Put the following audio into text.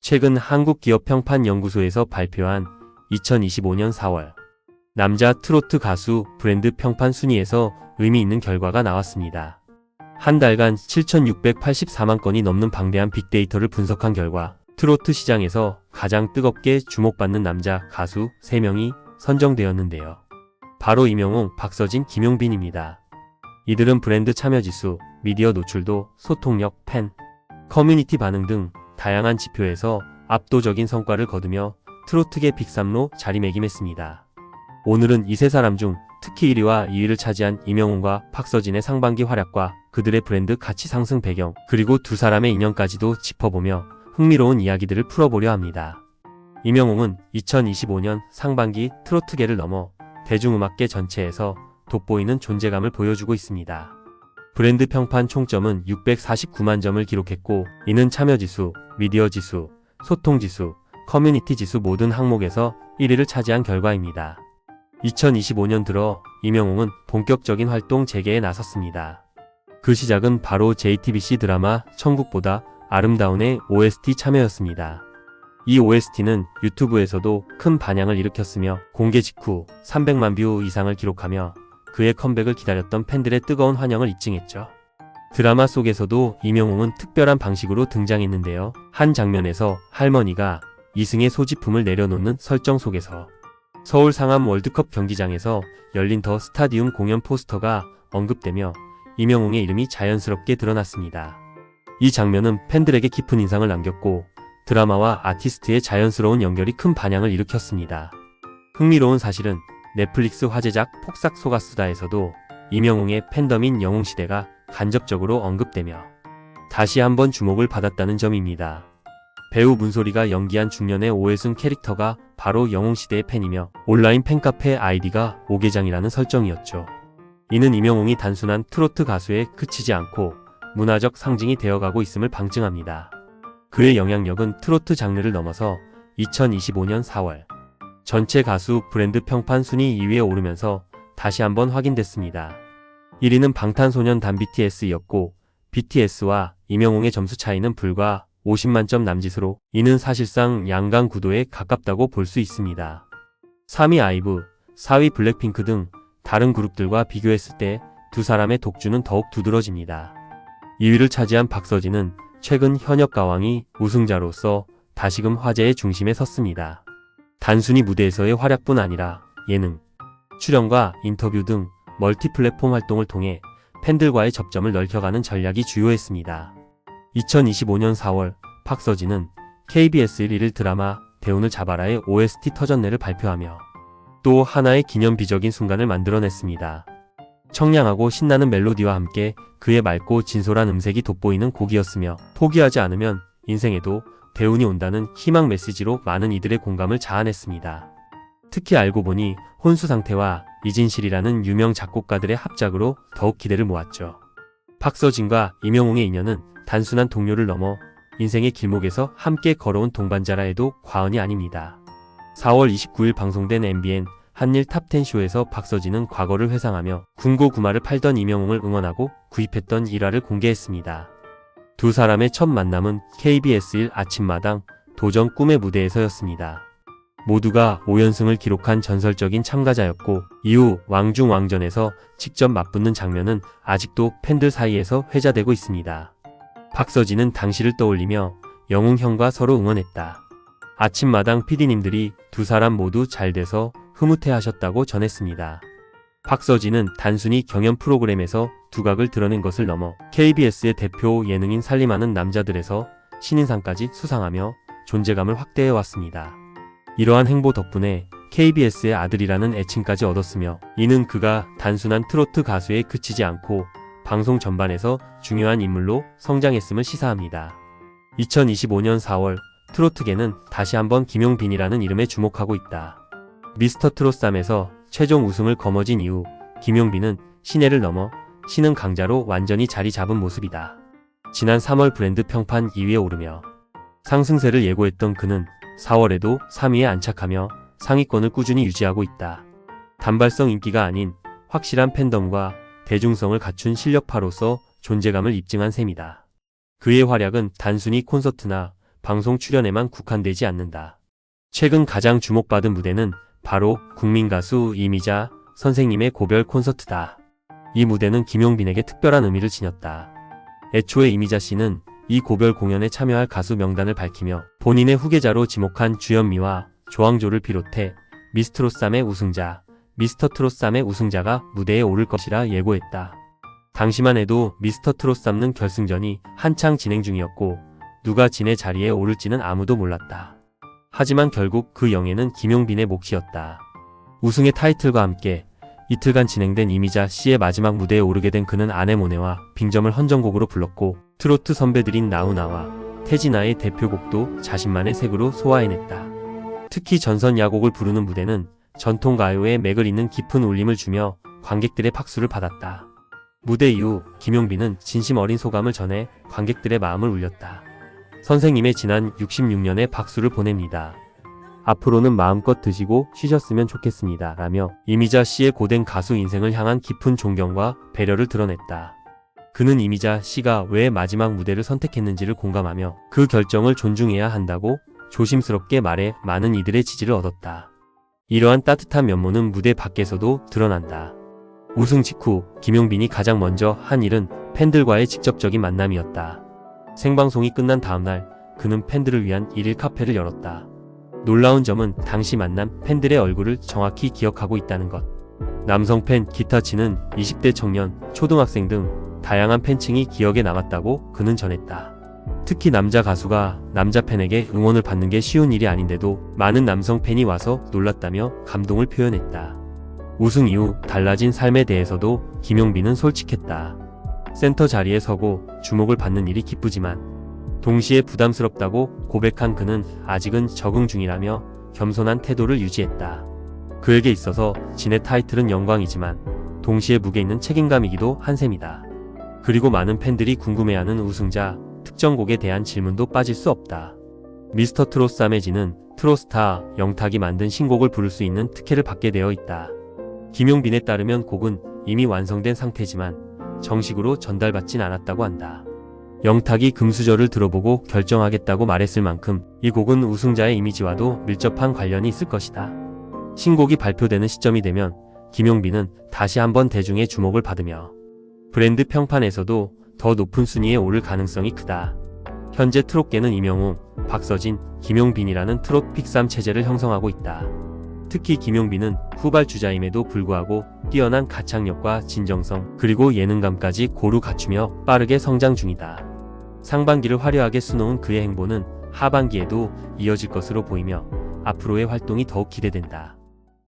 최근 한국기업평판연구소에서 발표한 2025년 4월 남자 트로트 가수 브랜드 평판 순위에서 의미 있는 결과가 나왔습니다. 한 달간 7,684만 건이 넘는 방대한 빅데이터를 분석한 결과 트로트 시장에서 가장 뜨겁게 주목받는 남자 가수 3명이 선정되었는데요. 바로 임영웅, 박서진, 김용빈입니다. 이들은 브랜드 참여지수, 미디어 노출도, 소통력, 팬, 커뮤니티 반응 등 다양한 지표에서 압도적인 성과를 거두며 트로트계 빅3로 자리매김했습니다. 오늘은 이 세 사람 중 특히 1위와 2위를 차지한 임영웅과 박서진의 상반기 활약과 그들의 브랜드 가치 상승 배경, 그리고 두 사람의 인연까지도 짚어보며 흥미로운 이야기들을 풀어보려 합니다. 임영웅은 2025년 상반기 트로트계를 넘어 대중음악계 전체에서 돋보이는 존재감을 보여주고 있습니다. 브랜드 평판 총점은 649만 점을 기록했고, 이는 참여지수, 미디어 지수, 소통 지수, 커뮤니티 지수 모든 항목에서 1위를 차지한 결과입니다. 2025년 들어 임영웅은 본격적인 활동 재개에 나섰습니다. 그 시작은 바로 JTBC 드라마 천국보다 아름다운의 OST 참여였습니다. 이 OST는 유튜브에서도 큰 반향을 일으켰으며 공개 직후 300만 뷰 이상을 기록하며 그의 컴백을 기다렸던 팬들의 뜨거운 환영을 입증했죠. 드라마 속에서도 임영웅은 특별한 방식으로 등장했는데요. 한 장면에서 할머니가 이승의 소지품을 내려놓는 설정 속에서 서울 상암 월드컵 경기장에서 열린 더 스타디움 공연 포스터가 언급되며 임영웅의 이름이 자연스럽게 드러났습니다. 이 장면은 팬들에게 깊은 인상을 남겼고 드라마와 아티스트의 자연스러운 연결이 큰 반향을 일으켰습니다. 흥미로운 사실은 넷플릭스 화제작 폭삭 속았수다에서도 임영웅의 팬덤인 영웅시대가 간접적으로 언급되며 다시 한번 주목을 받았다는 점입니다. 배우 문소리가 연기한 중년의 오해순 캐릭터가 바로 영웅시대의 팬이며 온라인 팬카페 아이디가 오계장이라는 설정이었죠. 이는 임영웅이 단순한 트로트 가수에 그치지 않고 문화적 상징이 되어가고 있음을 방증합니다. 그의 영향력은 트로트 장르를 넘어서 2025년 4월 전체 가수 브랜드 평판 순위 2위에 오르면서 다시 한번 확인됐습니다. 1위는 방탄소년단 BTS였고 BTS와 임영웅의 점수 차이는 불과 50만 점 남짓으로 이는 사실상 양강 구도에 가깝다고 볼 수 있습니다. 3위 아이브, 4위 블랙핑크 등 다른 그룹들과 비교했을 때 두 사람의 독주는 더욱 두드러집니다. 2위를 차지한 박서진은 최근 현역가왕이 우승자로서 다시금 화제의 중심에 섰습니다. 단순히 무대에서의 활약뿐 아니라 예능, 출연과 인터뷰 등 멀티 플랫폼 활동을 통해 팬들과의 접점을 넓혀가는 전략이 주요했습니다. 2025년 4월 박서진은 KBS 1일 드라마 대운을 잡아라의 OST 터전내를 발표하며 또 하나의 기념비적인 순간을 만들어냈습니다. 청량하고 신나는 멜로디와 함께 그의 맑고 진솔한 음색이 돋보이는 곡이었으며 포기하지 않으면 인생에도 대운이 온다는 희망 메시지로 많은 이들의 공감을 자아냈습니다. 특히 알고 보니 혼수상태와 이진실이라는 유명 작곡가들의 합작으로 더욱 기대를 모았죠. 박서진과 임영웅의 인연은 단순한 동료를 넘어 인생의 길목에서 함께 걸어온 동반자라 해도 과언이 아닙니다. 4월 29일 방송된 MBN 한일 탑10 쇼에서 박서진은 과거를 회상하며 군고구마를 팔던 임영웅을 응원하고 구입했던 일화를 공개했습니다. 두 사람의 첫 만남은 KBS 1 아침마당 도전 꿈의 무대에서였습니다. 모두가 5연승을 기록한 전설적인 참가자였고 이후 왕중왕전에서 직접 맞붙는 장면은 아직도 팬들 사이에서 회자되고 있습니다. 박서진은 당시를 떠올리며 영웅 형과 서로 응원했다. 아침마당 PD님들이 두 사람 모두 잘 돼서 흐뭇해하셨다고 전했습니다. 박서진은 단순히 경연 프로그램에서 두각을 드러낸 것을 넘어 KBS의 대표 예능인 살림하는 남자들에서 신인상까지 수상하며 존재감을 확대해왔습니다. 이러한 행보 덕분에 KBS의 아들이라는 애칭까지 얻었으며 이는 그가 단순한 트로트 가수에 그치지 않고 방송 전반에서 중요한 인물로 성장했음을 시사합니다. 2025년 4월 트로트계는 다시 한번 김용빈이라는 이름에 주목하고 있다. 미스터 트롯3에서 최종 우승을 거머쥔 이후 김용빈은 신예를 넘어 신흥 강자로 완전히 자리 잡은 모습이다. 지난 3월 브랜드 평판 2위에 오르며 상승세를 예고했던 그는 4월에도 3위에 안착하며 상위권을 꾸준히 유지하고 있다. 단발성 인기가 아닌 확실한 팬덤과 대중성을 갖춘 실력파로서 존재감을 입증한 셈이다. 그의 활약은 단순히 콘서트나 방송 출연에만 국한되지 않는다. 최근 가장 주목받은 무대는 바로 국민 가수 이미자 선생님의 고별 콘서트다. 이 무대는 김용빈에게 특별한 의미를 지녔다. 애초에 이미자 씨는 이 고별 공연에 참여할 가수 명단을 밝히며 본인의 후계자로 지목한 주현미와 조항조를 비롯해 미스트롯3의 우승자, 미스터트롯3의 우승자가 무대에 오를 것이라 예고했다. 당시만 해도 미스터트롯3는 결승전이 한창 진행 중이었고 누가 진의 자리에 오를지는 아무도 몰랐다. 하지만 결국 그 영예는 김용빈의 몫이었다. 우승의 타이틀과 함께 이틀간 진행된 이미자 씨의 마지막 무대에 오르게 된 그는 아내 모네와 빙점을 헌정곡으로 불렀고 트로트 선배들인 나훈아와 태진아의 대표곡도 자신만의 색으로 소화해냈다. 특히 전선 야곡을 부르는 무대는 전통 가요의 맥을 잇는 깊은 울림을 주며 관객들의 박수를 받았다. 무대 이후 김용빈은 진심 어린 소감을 전해 관객들의 마음을 울렸다. 선생님의 지난 66년의 박수를 보냅니다. 앞으로는 마음껏 드시고 쉬셨으면 좋겠습니다. 라며 이미자 씨의 고된 가수 인생을 향한 깊은 존경과 배려를 드러냈다. 그는 이미자 씨가 왜 마지막 무대를 선택했는지를 공감하며 그 결정을 존중해야 한다고 조심스럽게 말해 많은 이들의 지지를 얻었다. 이러한 따뜻한 면모는 무대 밖에서도 드러난다. 우승 직후 김용빈이 가장 먼저 한 일은 팬들과의 직접적인 만남이었다. 생방송이 끝난 다음날 그는 팬들을 위한 일일 카페를 열었다. 놀라운 점은 당시 만난 팬들의 얼굴을 정확히 기억하고 있다는 것. 남성 팬, 기타 치는 20대 청년, 초등학생 등 다양한 팬층이 기억에 남았다고 그는 전했다. 특히 남자 가수가 남자 팬에게 응원을 받는 게 쉬운 일이 아닌데도 많은 남성 팬이 와서 놀랐다며 감동을 표현했다. 우승 이후 달라진 삶에 대해서도 김용빈은 솔직했다. 센터 자리에 서고 주목을 받는 일이 기쁘지만 동시에 부담스럽다고 고백한 그는 아직은 적응 중이라며 겸손한 태도를 유지했다. 그에게 있어서 진의 타이틀은 영광이지만 동시에 무게 있는 책임감이기도 한 셈이다. 그리고 많은 팬들이 궁금해하는 우승자, 특정 곡에 대한 질문도 빠질 수 없다. 미스터트롯3의 진은 트롯스타 영탁이 만든 신곡을 부를 수 있는 특혜를 받게 되어 있다. 김용빈에 따르면 곡은 이미 완성된 상태지만 정식으로 전달받진 않았다고 한다. 영탁이 금수저를 들어보고 결정하겠다고 말했을 만큼 이 곡은 우승자의 이미지와도 밀접한 관련이 있을 것이다. 신곡이 발표되는 시점이 되면 김용빈은 다시 한번 대중의 주목을 받으며 브랜드 평판에서도 더 높은 순위에 오를 가능성이 크다. 현재 트롯계는 이명웅, 박서진, 김용빈이라는 트롯 픽3 체제를 형성하고 있다. 특히 김용빈은 후발주자임에도 불구하고 뛰어난 가창력과 진정성 그리고 예능감까지 고루 갖추며 빠르게 성장 중이다. 상반기를 화려하게 수놓은 그의 행보는 하반기에도 이어질 것으로 보이며 앞으로의 활동이 더욱 기대된다.